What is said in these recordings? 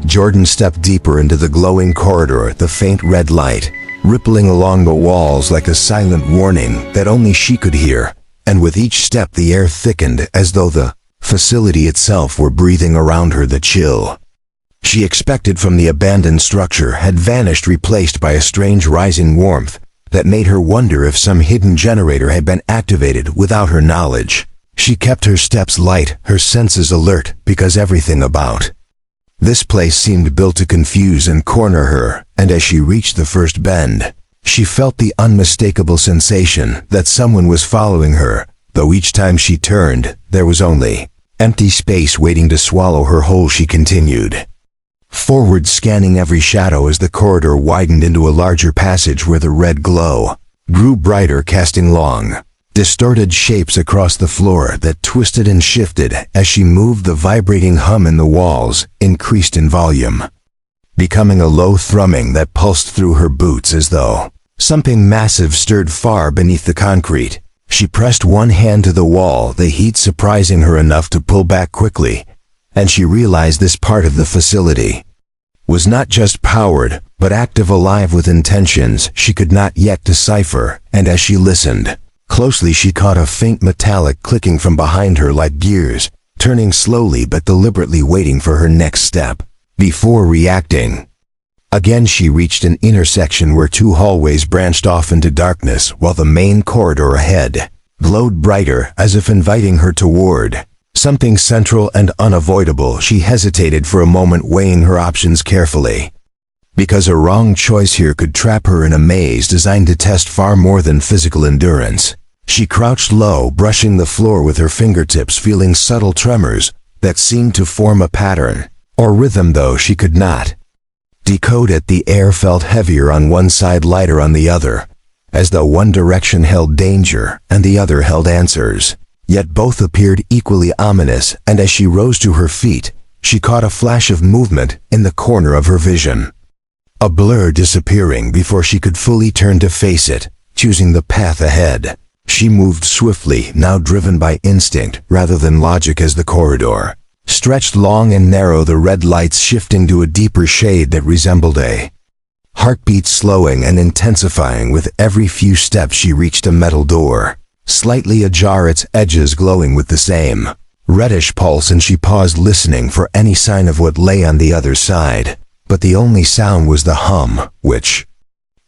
Jordan stepped deeper into the glowing corridor, the faint red light rippling along the walls like a silent warning that only she could hear, and with each step the air thickened as though the facility itself were breathing around her the chill she expected from the abandoned structure had vanished, replaced by a strange rising warmth that made her wonder if some hidden generator had been activated without her knowledge. She kept her steps light, her senses alert, because everything about this place seemed built to confuse and corner her, and as she reached the first bend, she felt the unmistakable sensation that someone was following her, though each time she turned, there was only empty space waiting to swallow her whole. She continued forward, scanning every shadow as the corridor widened into a larger passage where the red glow grew brighter, casting long, distorted shapes across the floor that twisted and shifted as she moved. The vibrating hum in the walls increased in volume, becoming a low thrumming that pulsed through her boots as though something massive stirred far beneath the concrete. She pressed one hand to the wall, the heat surprising her enough to pull back quickly, and she realized this part of the facility was not just powered, but active, alive with intentions she could not yet decipher, and as she listened closely, she caught a faint metallic clicking from behind her, like gears turning slowly but deliberately, waiting for her next step before reacting. Again she reached an intersection where two hallways branched off into darkness, while the main corridor ahead glowed brighter, as if inviting her toward something central and unavoidable. She hesitated for a moment, weighing her options carefully, because a wrong choice here could trap her in a maze designed to test far more than physical endurance. She crouched low, brushing the floor with her fingertips, feeling subtle tremors that seemed to form a pattern or rhythm, though she could not decode it. The air felt heavier on one side, lighter on the other, as though one direction held danger and the other held answers. Yet both appeared equally ominous, and as she rose to her feet, she caught a flash of movement in the corner of her vision, a blur disappearing before she could fully turn to face it, choosing the path ahead. She moved swiftly, now driven by instinct rather than logic, as the corridor stretched long and narrow, the red lights shifting to a deeper shade that resembled a heartbeat, slowing and intensifying with every few steps. She reached a metal door, slightly ajar, its edges glowing with the same reddish pulse, and she paused, listening for any sign of what lay on the other side. But the only sound was the hum, which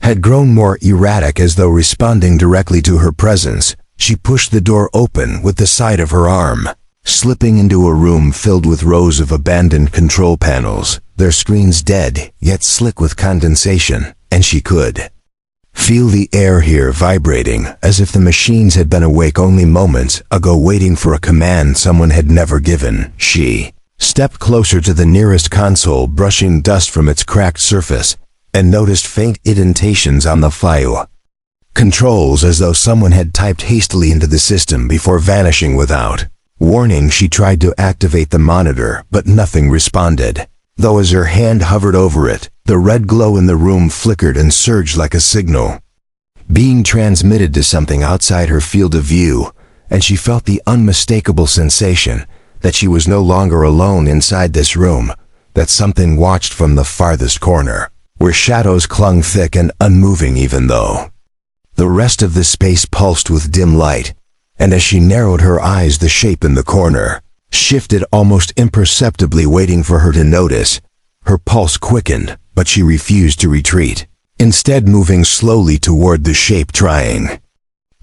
had grown more erratic, as though responding directly to her presence. She pushed the door open with the side of her arm, slipping into a room filled with rows of abandoned control panels, their screens dead yet slick with condensation, and she could feel the air here vibrating as if the machines had been awake only moments ago, waiting for a command someone had never given. She stepped closer to the nearest console, brushing dust from its cracked surface, and noticed faint indentations on the file controls, as though someone had typed hastily into the system before vanishing without warning. She tried to activate the monitor, but nothing responded, though as her hand hovered over it, the red glow in the room flickered and surged like a signal being transmitted to something outside her field of view, and she felt the unmistakable sensation that she was no longer alone inside this room, that something watched from the farthest corner, where shadows clung thick and unmoving even though the rest of the space pulsed with dim light. And as she narrowed her eyes, the shape in the corner shifted almost imperceptibly, waiting for her to notice. Her pulse quickened, but she refused to retreat, instead moving slowly toward the shape, trying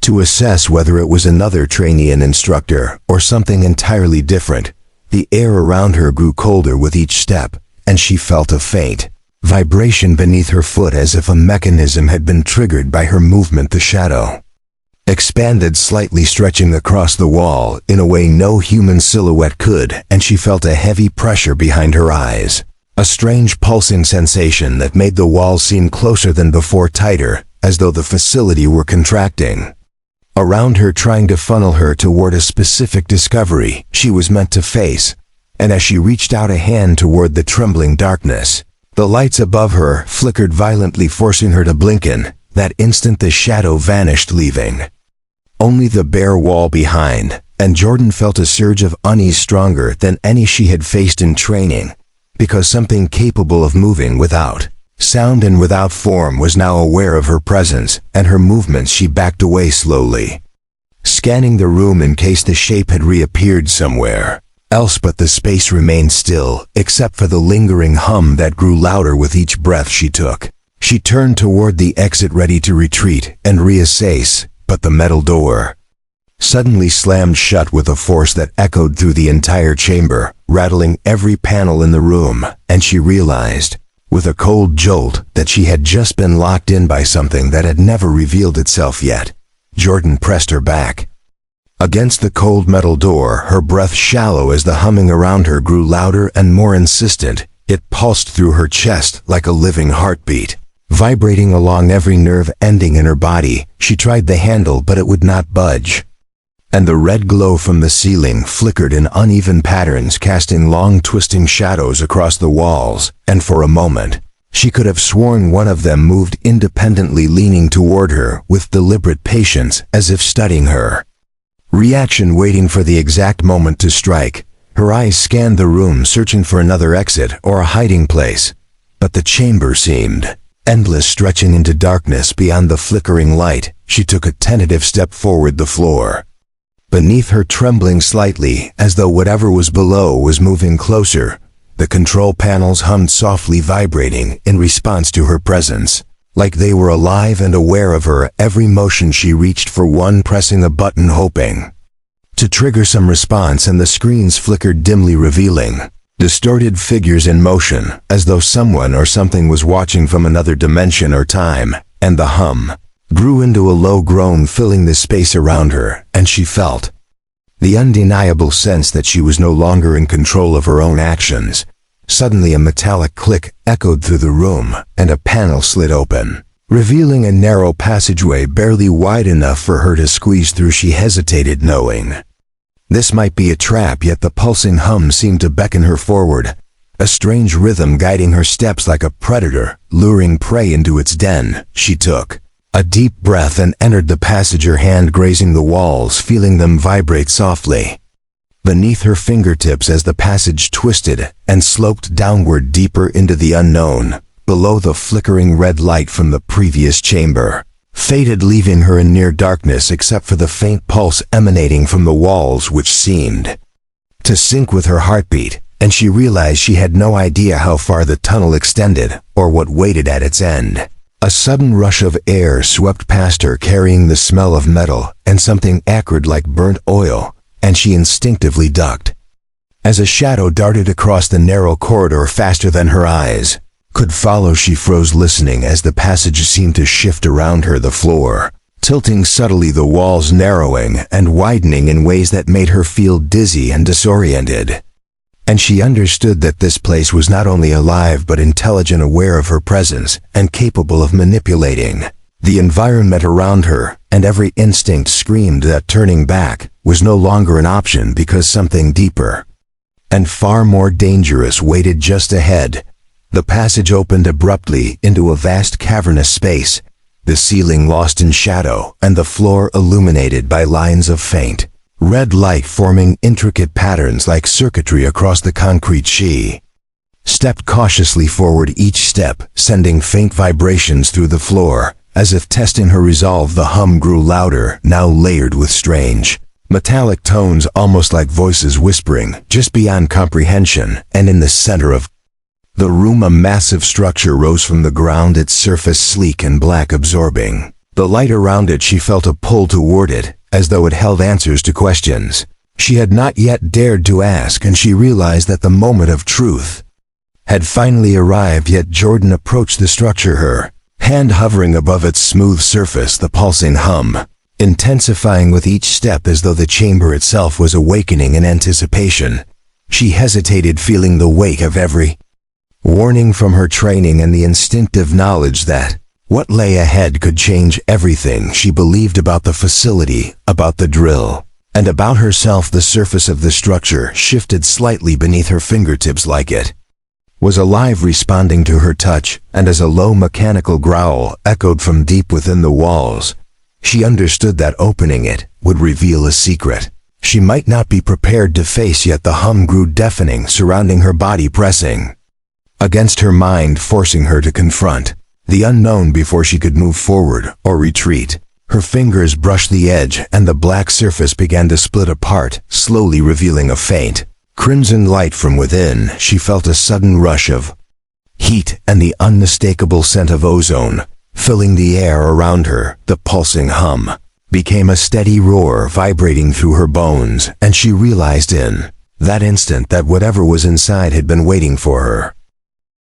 to assess whether it was another trainee, an instructor, or something entirely different. The air around her grew colder with each step, and she felt a faint vibration beneath her foot, as if a mechanism had been triggered by her movement. The shadow expanded slightly, stretching across the wall in a way no human silhouette could, and she felt a heavy pressure behind her eyes, a strange pulsing sensation that made the wall seem closer than before, tighter, as though the facility were contracting around her, trying to funnel her toward a specific discovery she was meant to face. And as she reached out a hand toward the trembling darkness, the lights above her flickered violently, forcing her to blink. In that instant, the shadow vanished, leaving only the bare wall behind, and Jordan felt a surge of unease stronger than any she had faced in training, because something capable of moving without sound and without form was now aware of her presence, and her movements she backed away slowly, scanning the room in case the shape had reappeared somewhere else, but the space remained still, except for the lingering hum that grew louder with each breath she took. She turned toward the exit, ready to retreat and reassess, but the metal door suddenly slammed shut with a force that echoed through the entire chamber, rattling every panel in the room, and she realized, with a cold jolt, that she had just been locked in by something that had never revealed itself yet. Jordan pressed her back against the cold metal door, her breath shallow as the humming around her grew louder and more insistent. It pulsed through her chest like a living heartbeat, vibrating along every nerve ending in her body. She tried the handle, but it would not budge, and the red glow from the ceiling flickered in uneven patterns, casting long twisting shadows across the walls, and for a moment, she could have sworn one of them moved independently, leaning toward her with deliberate patience, as if studying her reaction, waiting for the exact moment to strike. Her eyes scanned the room, searching for another exit or a hiding place, but the chamber seemed endless, stretching into darkness beyond the flickering light. She took a tentative step forward, the floor beneath her trembling slightly, as though whatever was below was moving closer. The control panels hummed softly, vibrating in response to her presence, like they were alive and aware of her every motion. She reached for one, pressing a button, hoping to trigger some response, and the screens flickered dimly, revealing distorted figures in motion, as though someone or something was watching from another dimension or time, and the hum grew into a low groan, filling the space around her, and she felt the undeniable sense that she was no longer in control of her own actions. Suddenly a metallic click echoed through the room, and a panel slid open, revealing a narrow passageway barely wide enough for her to squeeze through. She hesitated, knowing this might be a trap, yet the pulsing hum seemed to beckon her forward, a strange rhythm guiding her steps like a predator luring prey into its den. She took a deep breath and entered the passage, her hand grazing the walls, feeling them vibrate softly beneath her fingertips as the passage twisted and sloped downward deeper into the unknown. Below, the flickering red light from the previous chamber faded, leaving her in near darkness except for the faint pulse emanating from the walls, which seemed to sync with her heartbeat, and she realized she had no idea how far the tunnel extended or what waited at its end. A sudden rush of air swept past her, carrying the smell of metal and something acrid like burnt oil, and she instinctively ducked as a shadow darted across the narrow corridor faster than her eyes could follow. She froze, listening as the passage seemed to shift around her, the floor tilting subtly, the walls narrowing and widening in ways that made her feel dizzy and disoriented. And she understood that this place was not only alive but intelligent, aware of her presence, and capable of manipulating the environment around her, and every instinct screamed that turning back was no longer an option, because something deeper and far more dangerous waited just ahead. The passage opened abruptly into a vast cavernous space, the ceiling lost in shadow and the floor illuminated by lines of faint red light forming intricate patterns like circuitry across the concrete. She stepped cautiously forward, each step sending faint vibrations through the floor, as if testing her resolve. The hum grew louder, now layered with strange metallic tones, almost like voices whispering just beyond comprehension. And in the center of the room, a massive structure rose from the ground, its surface sleek and black, absorbing the light around it. She felt a pull toward it, as though it held answers to questions she had not yet dared to ask, and she realized that the moment of truth had finally arrived. Yet Jordan approached the structure, her hand hovering above its smooth surface, the pulsing hum intensifying with each step, as though the chamber itself was awakening in anticipation. She hesitated, feeling the weight of every warning from her training and the instinctive knowledge that what lay ahead could change everything she believed about the facility, about the drill, and about herself. The surface of the structure shifted slightly beneath her fingertips, like it was alive, responding to her touch, and as a low mechanical growl echoed from deep within the walls, she understood that opening it would reveal a secret she might not be prepared to face. Yet the hum grew deafening, surrounding her body, pressing against her mind, forcing her to confront the unknown before she could move forward or retreat. Her fingers brushed the edge, and the black surface began to split apart, slowly revealing a faint crimson light from within. She felt a sudden rush of heat and the unmistakable scent of ozone filling the air around her. The pulsing hum became a steady roar vibrating through her bones, and she realized in that instant that whatever was inside had been waiting for her.